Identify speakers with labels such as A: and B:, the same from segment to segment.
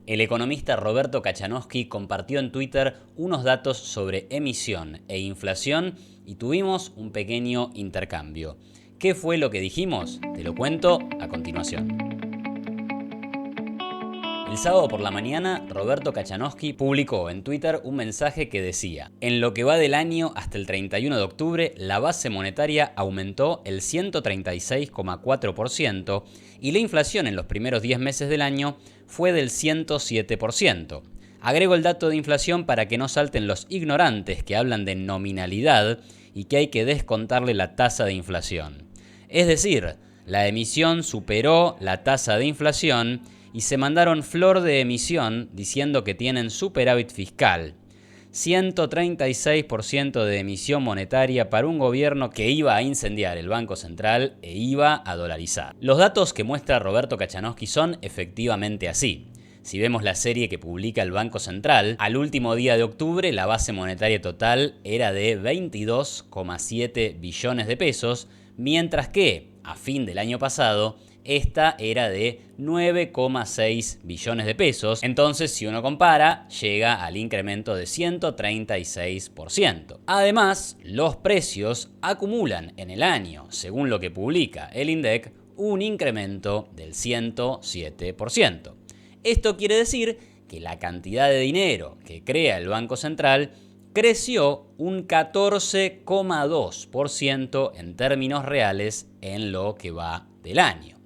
A: El economista Roberto Kachanowski compartió en Twitter unos datos sobre emisión e inflación y tuvimos un pequeño intercambio. ¿Qué fue lo que dijimos? Te lo cuento a continuación. El sábado por la mañana, Roberto Kachanowski publicó en Twitter un mensaje que decía: en lo que va del año hasta el 31 de octubre, la base monetaria aumentó el 136,4% y la inflación en los primeros 10 meses del año fue del 107%. Agrego el dato de inflación para que no salten los ignorantes que hablan de nominalidad y que hay que descontarle la tasa de inflación. Es decir, la emisión superó la tasa de inflación y se mandaron flor de emisión diciendo que tienen superávit fiscal. 136% de emisión monetaria para un gobierno que iba a incendiar el Banco Central e iba a dolarizar. Los datos que muestra Roberto Kachanowski son efectivamente así. Si vemos la serie que publica el Banco Central, al último día de octubre la base monetaria total era de 22,7 billones de pesos, mientras que a fin del año pasado esta era de 9,6 billones de pesos. Entonces, si uno compara, llega al incremento de 136%. Además, los precios acumulan en el año, según lo que publica el INDEC, un incremento del 107%. Esto quiere decir que la cantidad de dinero que crea el Banco Central creció un 14,2% en términos reales en lo que va del año.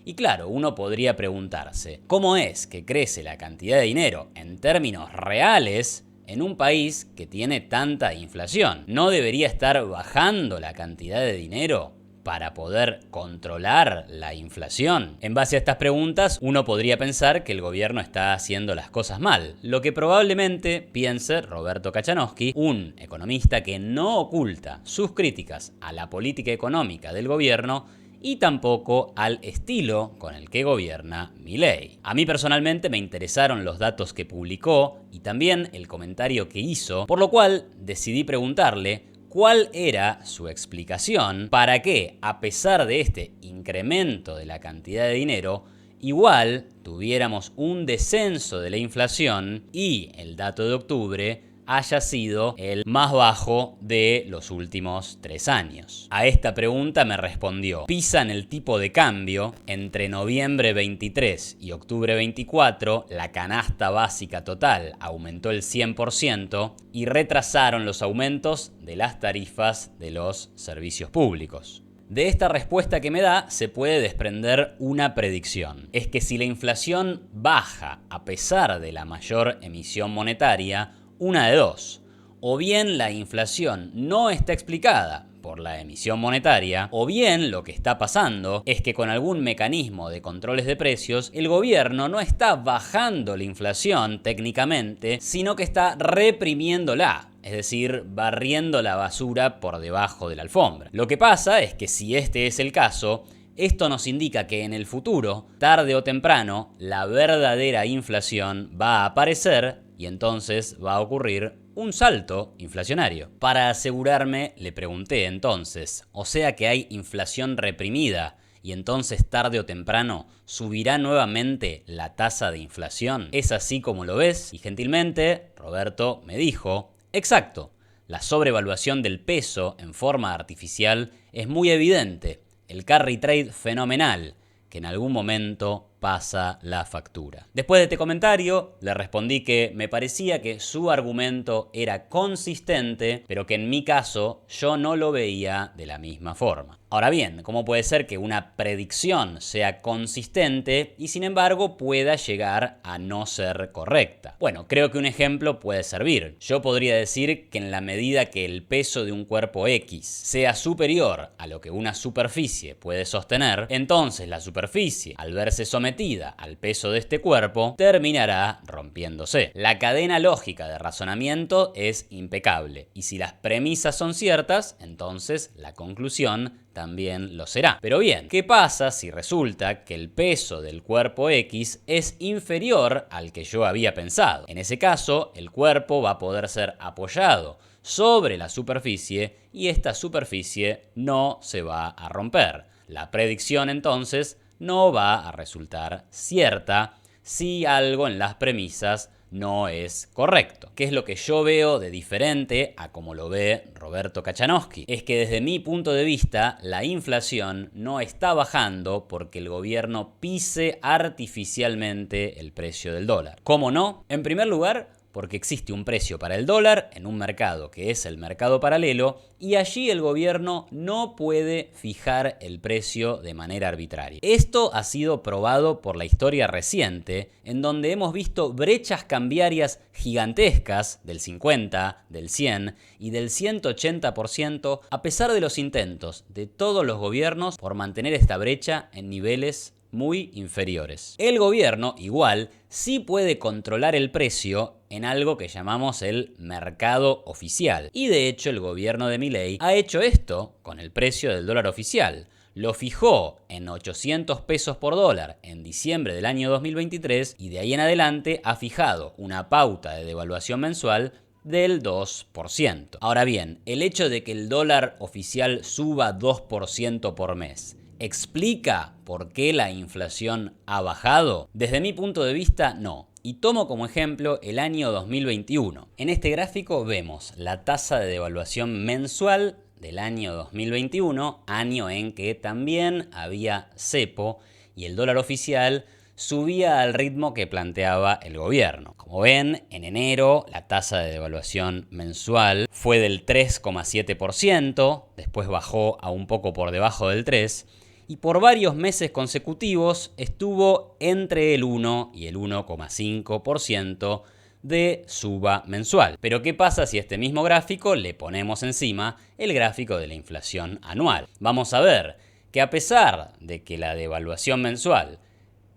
A: Y claro, uno podría preguntarse, ¿cómo es que crece la cantidad de dinero en términos reales en un país que tiene tanta inflación? ¿No debería estar bajando la cantidad de dinero para poder controlar la inflación? En base a estas preguntas, uno podría pensar que el gobierno está haciendo las cosas mal, lo que probablemente piense Roberto Kachanowski, un economista que no oculta sus críticas a la política económica del gobierno y tampoco al estilo con el que gobierna Milei. A mí personalmente me interesaron los datos que publicó y también el comentario que hizo, por lo cual decidí preguntarle cuál era su explicación para que, a pesar de este incremento de la cantidad de dinero, igual tuviéramos un descenso de la inflación y el dato de octubre haya sido el más bajo de los últimos 3 años. A esta pregunta me respondió: pisan el tipo de cambio, entre noviembre 23 y octubre 24, la canasta básica total aumentó el 100% y retrasaron los aumentos de las tarifas de los servicios públicos. De esta respuesta que me da se puede desprender una predicción. Es que si la inflación baja a pesar de la mayor emisión monetaria, una de dos: o bien la inflación no está explicada por la emisión monetaria, o bien lo que está pasando es que con algún mecanismo de controles de precios, el gobierno no está bajando la inflación técnicamente, sino que está reprimiéndola. Es decir, barriendo la basura por debajo de la alfombra. Lo que pasa es que si este es el caso, esto nos indica que en el futuro, tarde o temprano, la verdadera inflación va a aparecer y entonces va a ocurrir un salto inflacionario. Para asegurarme, le pregunté entonces, o sea que hay inflación reprimida y entonces tarde o temprano subirá nuevamente la tasa de inflación. ¿Es así como lo ves? Y gentilmente, Roberto me dijo: exacto, la sobrevaluación del peso en forma artificial es muy evidente. El carry trade fenomenal, que en algún momento pasa la factura. Después de este comentario, le respondí que me parecía que su argumento era consistente, pero que en mi caso yo no lo veía de la misma forma. Ahora bien, ¿cómo puede ser que una predicción sea consistente y sin embargo pueda llegar a no ser correcta? Bueno, creo que un ejemplo puede servir. Yo podría decir que en la medida que el peso de un cuerpo X sea superior a lo que una superficie puede sostener, entonces la superficie, al verse sometida al peso de este cuerpo, terminará rompiéndose. La cadena lógica de razonamiento es impecable y si las premisas son ciertas, entonces la conclusión también lo será. Pero bien, ¿qué pasa si resulta que el peso del cuerpo X es inferior al que yo había pensado? En ese caso, el cuerpo va a poder ser apoyado sobre la superficie y esta superficie no se va a romper. La predicción entonces no va a resultar cierta si algo en las premisas no es correcto. ¿Qué es lo que yo veo de diferente a como lo ve Roberto Kachanowski? Es que desde mi punto de vista, la inflación no está bajando porque el gobierno pise artificialmente el precio del dólar. ¿Cómo no? En primer lugar, porque existe un precio para el dólar en un mercado que es el mercado paralelo y allí el gobierno no puede fijar el precio de manera arbitraria. Esto ha sido probado por la historia reciente, en donde hemos visto brechas cambiarias gigantescas del 50, del 100 y del 180% a pesar de los intentos de todos los gobiernos por mantener esta brecha en niveles muy inferiores. El gobierno, igual, sí puede controlar el precio en algo que llamamos el mercado oficial. Y de hecho el gobierno de Milei ha hecho esto con el precio del dólar oficial. Lo fijó en 800 pesos por dólar en diciembre del año 2023 y de ahí en adelante ha fijado una pauta de devaluación mensual del 2%. Ahora bien, el hecho de que el dólar oficial suba 2% por mes, ¿explica por qué la inflación ha bajado? Desde mi punto de vista, no. Y tomo como ejemplo el año 2021. En este gráfico vemos la tasa de devaluación mensual del año 2021, año en que también había cepo y el dólar oficial subía al ritmo que planteaba el gobierno. Como ven, en enero la tasa de devaluación mensual fue del 3,7%, después bajó a un poco por debajo del 3%, y por varios meses consecutivos estuvo entre el 1 y el 1,5% de suba mensual. Pero ¿qué pasa si a este mismo gráfico le ponemos encima el gráfico de la inflación anual? Vamos a ver que a pesar de que la devaluación mensual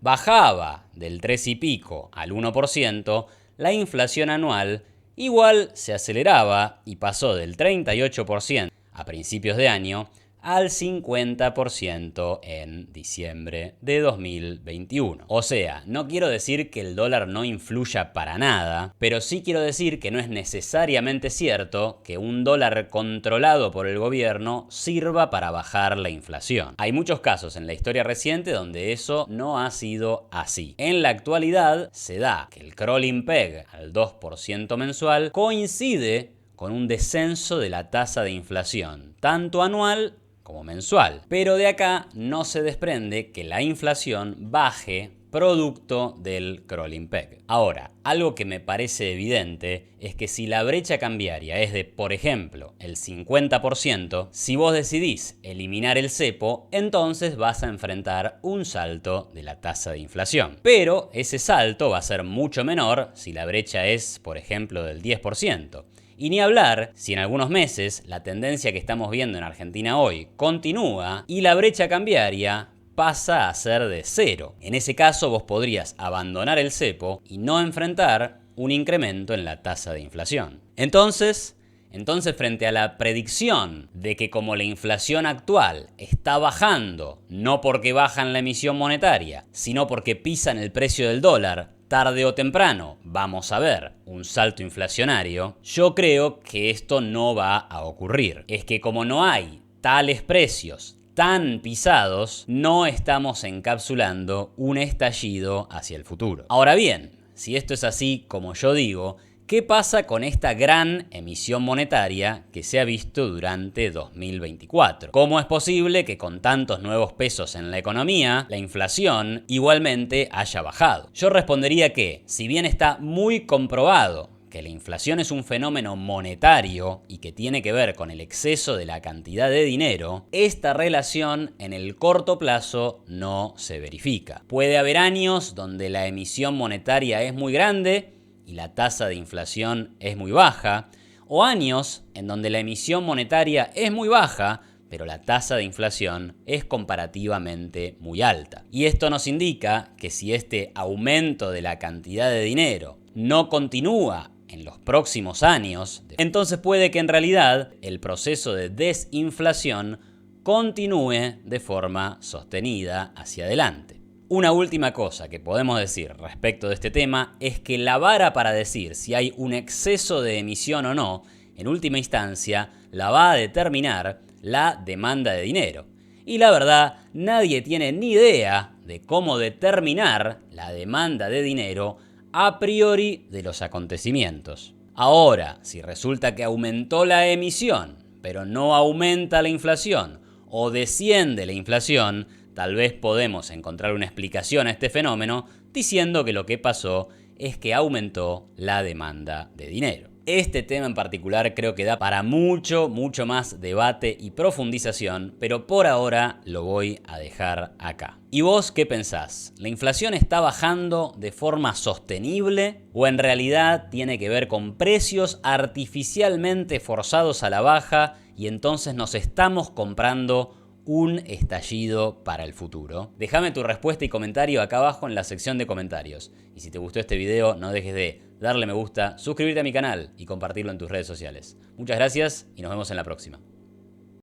A: bajaba del 3 y pico al 1%, la inflación anual igual se aceleraba y pasó del 38% a principios de año al 50% en diciembre de 2021. O sea, no quiero decir que el dólar no influya para nada, pero sí quiero decir que no es necesariamente cierto que un dólar controlado por el gobierno sirva para bajar la inflación. Hay muchos casos en la historia reciente donde eso no ha sido así. En la actualidad se da que el crawling peg al 2% mensual coincide con un descenso de la tasa de inflación, tanto anual como mensual. Pero de acá no se desprende que la inflación baje producto del crawling peg. Ahora, algo que me parece evidente es que si la brecha cambiaria es de, por ejemplo, el 50%, si vos decidís eliminar el cepo, entonces vas a enfrentar un salto de la tasa de inflación. Pero ese salto va a ser mucho menor si la brecha es, por ejemplo, del 10%. Y ni hablar si en algunos meses la tendencia que estamos viendo en Argentina hoy continúa y la brecha cambiaria pasa a ser de 0. En ese caso vos podrías abandonar el cepo y no enfrentar un incremento en la tasa de inflación. Entonces, frente a la predicción de que como la inflación actual está bajando, no porque bajan la emisión monetaria, sino porque pisan el precio del dólar, tarde o temprano vamos a ver un salto inflacionario, yo creo que esto no va a ocurrir. Es que como no hay tales precios tan pisados, no estamos encapsulando un estallido hacia el futuro. Ahora bien, si esto es así como yo digo, ¿qué pasa con esta gran emisión monetaria que se ha visto durante 2024? ¿Cómo es posible que con tantos nuevos pesos en la economía, la inflación igualmente haya bajado? Yo respondería que, si bien está muy comprobado que la inflación es un fenómeno monetario y que tiene que ver con el exceso de la cantidad de dinero, esta relación en el corto plazo no se verifica. Puede haber años donde la emisión monetaria es muy grande y la tasa de inflación es muy baja, o años en donde la emisión monetaria es muy baja, pero la tasa de inflación es comparativamente muy alta. Y esto nos indica que si este aumento de la cantidad de dinero no continúa en los próximos años, entonces puede que en realidad el proceso de desinflación continúe de forma sostenida hacia adelante. Una última cosa que podemos decir respecto de este tema es que la vara para decir si hay un exceso de emisión o no, en última instancia, la va a determinar la demanda de dinero. Y la verdad, nadie tiene ni idea de cómo determinar la demanda de dinero a priori de los acontecimientos. Ahora, si resulta que aumentó la emisión, pero no aumenta la inflación, o desciende la inflación, tal vez podemos encontrar una explicación a este fenómeno diciendo que lo que pasó es que aumentó la demanda de dinero. Este tema en particular creo que da para mucho más debate y profundización, pero por ahora lo voy a dejar acá. ¿Y vos qué pensás? ¿La inflación está bajando de forma sostenible o en realidad tiene que ver con precios artificialmente forzados a la baja y entonces nos estamos comprando un estallido para el futuro? Déjame tu respuesta y comentario acá abajo en la sección de comentarios. Y si te gustó este video, no dejes de darle me gusta, suscribirte a mi canal y compartirlo en tus redes sociales. Muchas gracias y nos vemos en la próxima.